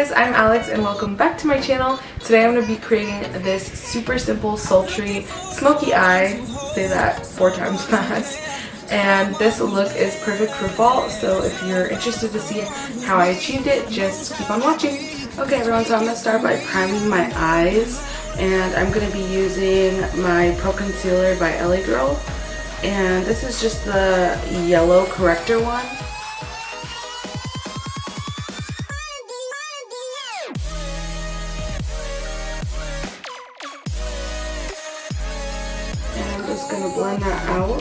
guys, I'm Alex and welcome back to my channel. Today I'm going to be creating this super simple, sultry, smoky eye. Say that 4 times fast. And this look is perfect for fall, so if you're interested to see how I achieved it, just keep on watching. Okay everyone, so I'm going to start by priming my eyes. And I'm going to be using my Pro Concealer by LA Girl. And this is just the yellow corrector one. And I'm just going to blend that out.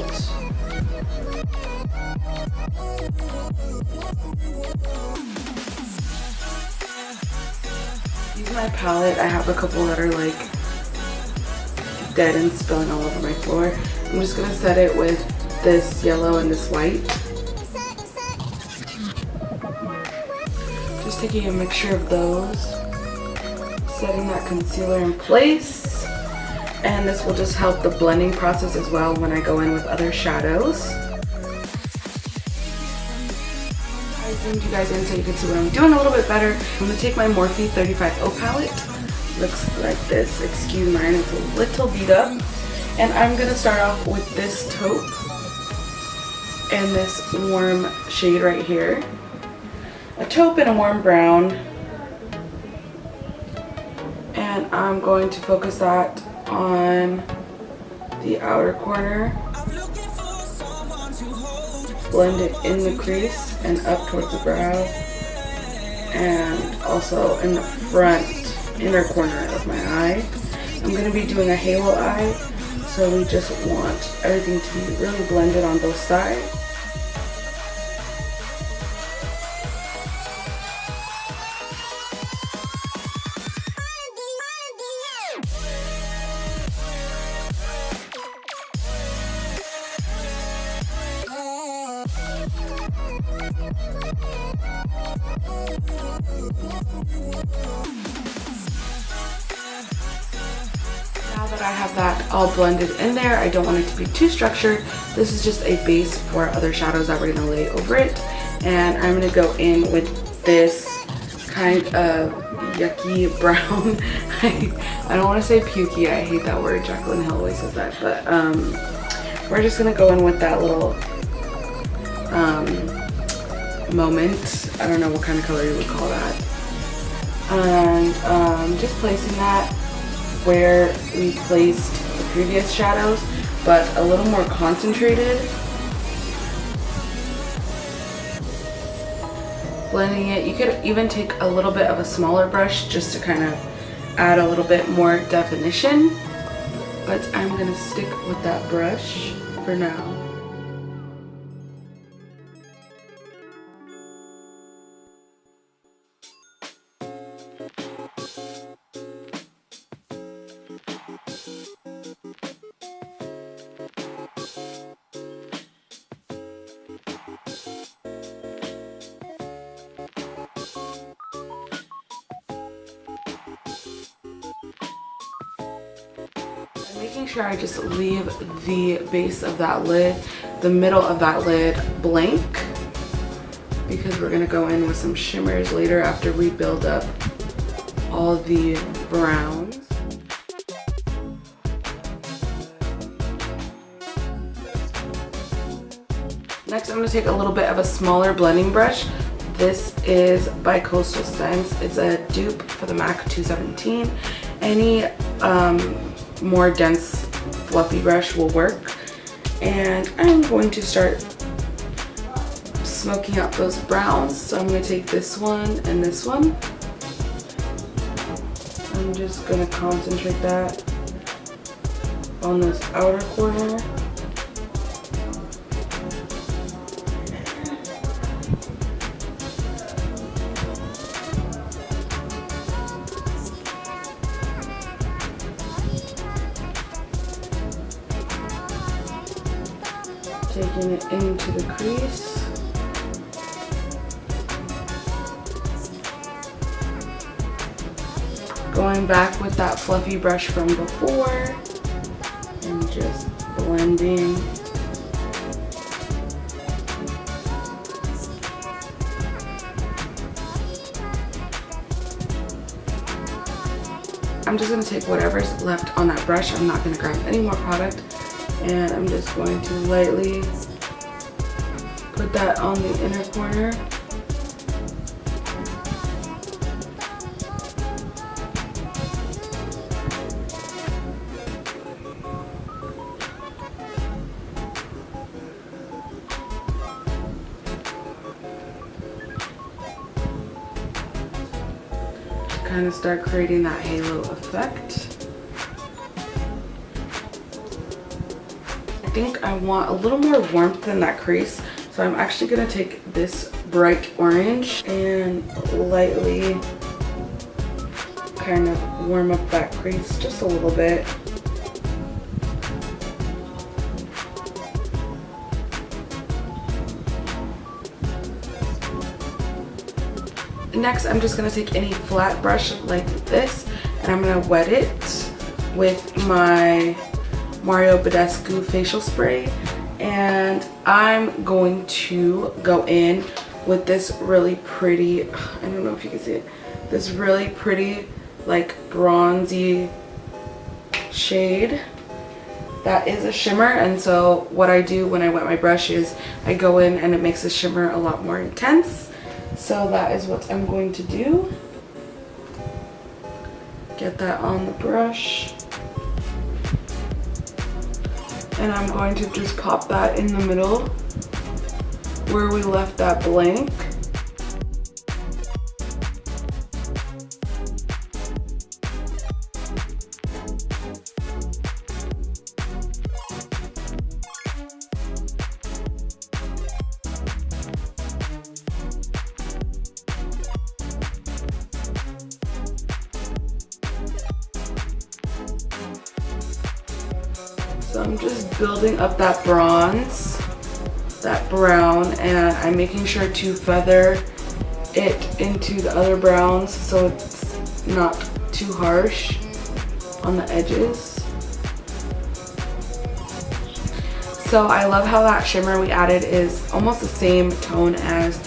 Using my palette, I have a couple that are like dead and spilling all over my floor. I'm just going to set it with this yellow and this white. Just taking a mixture of those, setting that concealer in place, and this will just help the blending process as well when I go in with other shadows. I zoomed you guys in so you can see what I'm doing a little bit better. I'm going to take my Morphe 35O palette. Looks like this. Excuse mine, it's a little beat up. And I'm going to start off with this taupe and this warm shade right here. A taupe and a warm brown. And I'm going to focus that on the outer corner. Blend it in the crease and up towards the brow. And also in the front inner corner of my eye. I'm going to be doing a halo eye, so we just want everything to be really blended on both sides. Now that I have that all blended in there, I don't want it to be too structured. This is just a base for other shadows that we're going to lay over it. And I'm going to go in with this kind of yucky brown. I don't want to say pukey, I hate that word. Jaclyn Hill always says that. But we're just going to go in with that little moment. I don't know what kind of color you would call that. And just placing that where we placed the previous shadows, but a little more concentrated. Blending it. You could even take a little bit of a smaller brush just to kind of add a little bit more definition, but I'm gonna stick with that brush for now. Making sure I just leave the base of that lid, the middle of that lid blank, because we're going to go in with some shimmers later after we build up all the browns. Next I'm going to take a little bit of a smaller blending brush. This is by Coastal Scents. It's a dupe for the MAC 217. Any more dense fluffy brush will work, and I'm going to start smoking out those browns. So I'm going to take this one and this one. I'm just going to concentrate that on this outer corner. Taking it into the crease. Going back with that fluffy brush from before and just blending. I'm just going to take whatever's left on that brush. I'm not going to grab any more product. And I'm just going to lightly put that on the inner corner. Kind of start creating that halo effect. I think I want a little more warmth in that crease, so I'm actually going to take this bright orange and lightly kind of warm up that crease just a little bit. Next, I'm just going to take any flat brush like this, and I'm going to wet it with my Mario Badescu facial spray, and I'm going to go in with this really pretty, I don't know if you can see it, this really pretty like bronzy shade. That is a shimmer, and so what I do when I wet my brush is I go in and it makes the shimmer a lot more intense. So that is what I'm going to do. Get that on the brush. And I'm going to just pop that in the middle where we left that blank. So I'm just building up that bronze, that brown, and I'm making sure to feather it into the other browns so it's not too harsh on the edges. So I love how that shimmer we added is almost the same tone as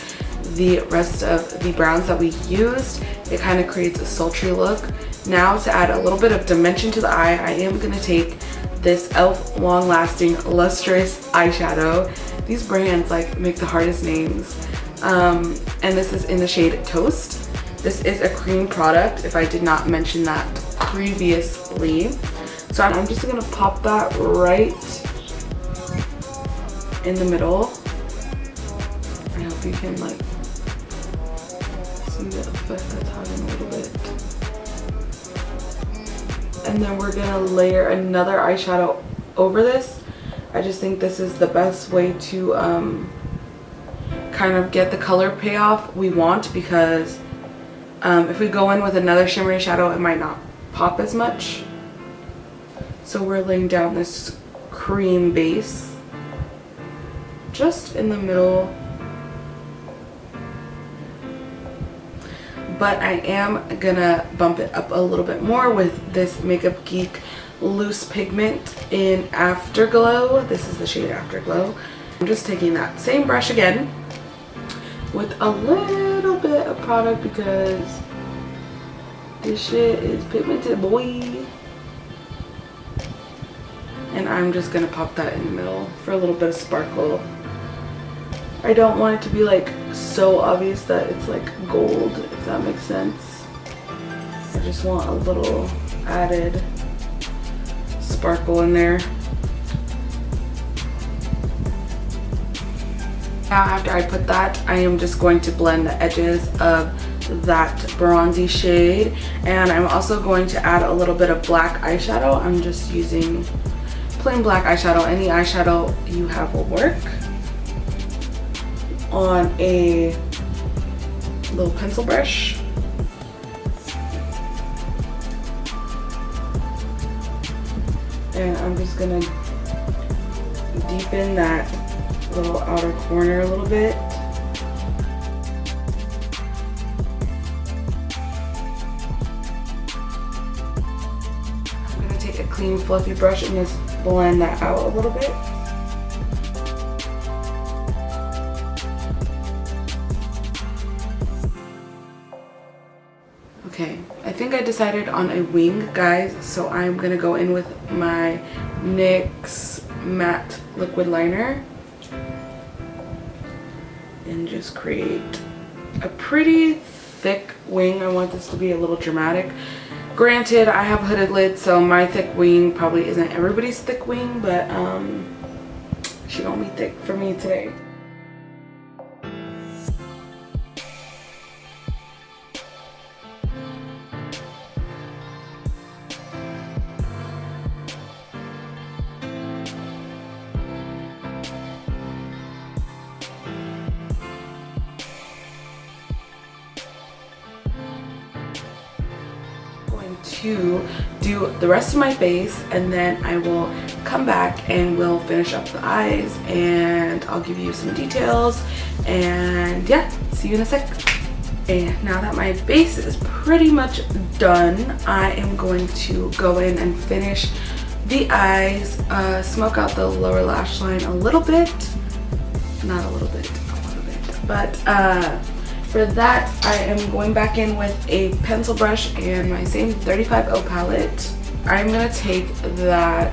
the rest of the browns that we used. It kind of creates a sultry look. Now to add a little bit of dimension to the eye, I am going to take this e.l.f. Long Lasting Lustrous Eyeshadow. These brands like make the hardest names. And this is in the shade Toast. This is a cream product, if I did not mention that previously. So I'm just going to pop that right in the middle. I hope you can like see the effect that's having a little bit. And then we're gonna layer another eyeshadow over this. I just think this is the best way to kind of get the color payoff we want, because if we go in with another shimmery shadow, it might not pop as much. So we're laying down this cream base just in the middle. But I am gonna bump it up a little bit more with this Makeup Geek Loose Pigment in Afterglow. This is the shade Afterglow. I'm just taking that same brush again with a little bit of product because this shit is pigmented, boy. And I'm just gonna pop that in the middle for a little bit of sparkle. I don't want it to be like so obvious that it's like gold, if that makes sense. I just want a little added sparkle in there. Now after I put that, I am just going to blend the edges of that bronzy shade, and I'm also going to add a little bit of black eyeshadow. I'm just using plain black eyeshadow. Any eyeshadow you have will work. On a little pencil brush. And I'm just gonna deepen that little outer corner a little bit. I'm gonna take a clean fluffy brush and just blend that out a little bit. Okay, I think I decided on a wing, guys, so I'm gonna go in with my NYX matte liquid liner and just create a pretty thick wing. I want this to be a little dramatic. Granted, I have a hooded lid, so my thick wing probably isn't everybody's thick wing, but she gonna be thick for me today. To do the rest of my face, and then I will come back and we'll finish up the eyes and I'll give you some details, and yeah, see you in a sec. And now that my base is pretty much done, I am going to go in and finish the eyes, smoke out the lower lash line a little bit, not a little bit, a little bit, but for that, I am going back in with a pencil brush and my same 35O palette. I'm gonna take that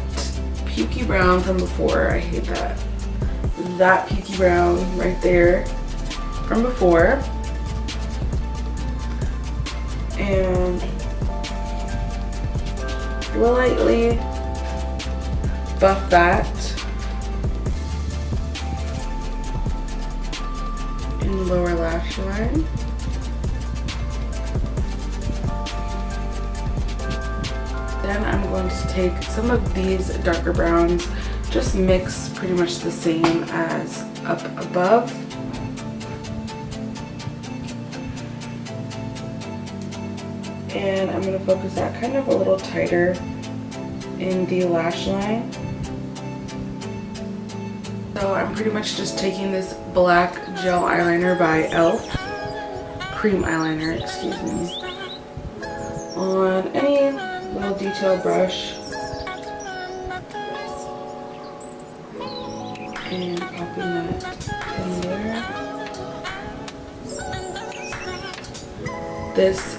pukey brown from before. I hate that. That pukey brown right there from before. And lightly buff that. In lower lash line. Then I'm going to take some of these darker browns, just mix pretty much the same as up above. And I'm going to focus that kind of a little tighter in the lash line. So I'm pretty much just taking this black gel eyeliner by e.l.f. cream eyeliner, excuse me, on any little detail brush and popping that in there. This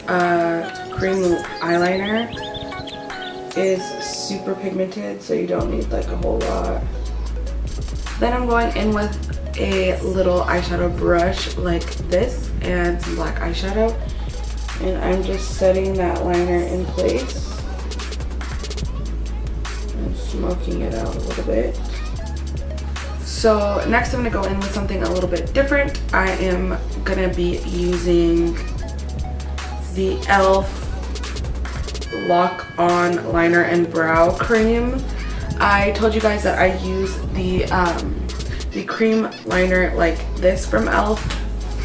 cream eyeliner is super pigmented, so you don't need like a whole lot. Then I'm going in with a little eyeshadow brush like this and some black eyeshadow, and I'm just setting that liner in place and smoking it out a little bit. So next I'm going to go in with something a little bit different. I am going to be using the e.l.f. Lock On Liner and Brow Cream. I told you guys that I use the cream liner like this from e.l.f.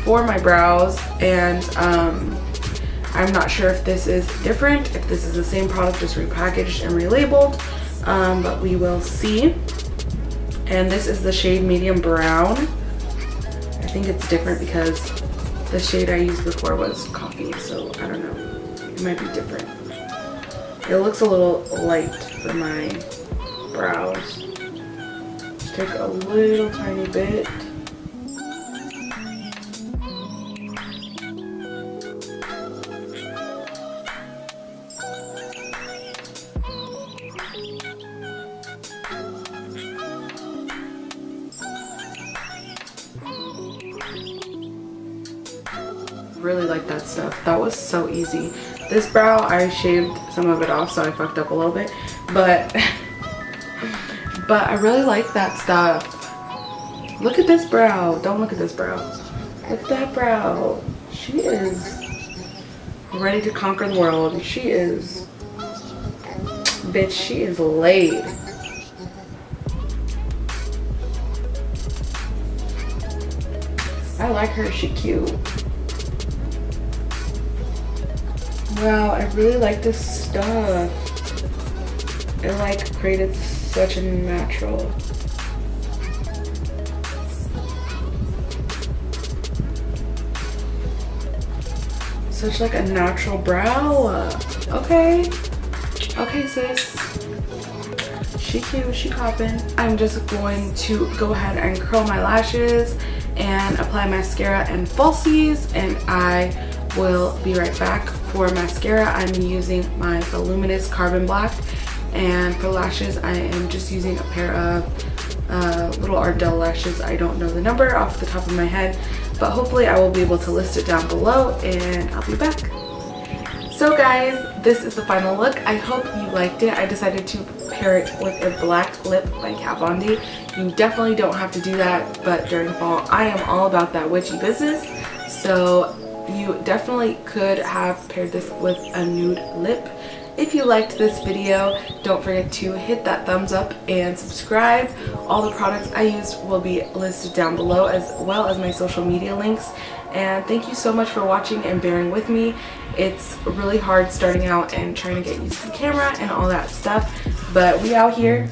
for my brows, and I'm not sure if this is different, if this is the same product just repackaged and relabeled, but we will see. And this is the shade Medium Brown. I think it's different because the shade I used before was coffee, so I don't know, it might be different. It looks a little light for my brows. Take a little tiny bit. Really like that stuff. That was so easy. This brow, I shaved some of it off, so I fucked up a little bit, but I really like that stuff. Look at this brow. Don't look at this brow. Look at that brow. She is ready to conquer the world. She is, bitch, she is laid. I like her. She cute. Wow, I really like this stuff. It like created such a natural. Such like a natural brow. Okay. Okay, sis. She cute, she poppin'. I'm just going to go ahead and curl my lashes and apply mascara and falsies, and I we'll be right back. For mascara, I'm using my Voluminous Carbon Black, and for lashes, I am just using a pair of little Ardell lashes. I don't know the number off the top of my head, but hopefully I will be able to list it down below, and I'll be back. So guys, this is the final look. I hope you liked it. I decided to pair it with a black lip by Kat Von D. You definitely don't have to do that, but during fall, I am all about that witchy business. So you definitely could have paired this with a nude lip. If you liked this video, don't forget to hit that thumbs up and subscribe. All the products I used will be listed down below, as well as my social media links. And thank you so much for watching and bearing with me. It's really hard starting out and trying to get used to the camera and all that stuff, but we out here,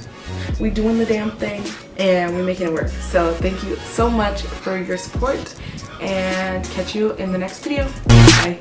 we doing the damn thing, and we making it work. So thank you so much for your support, and catch you in the next video. Bye.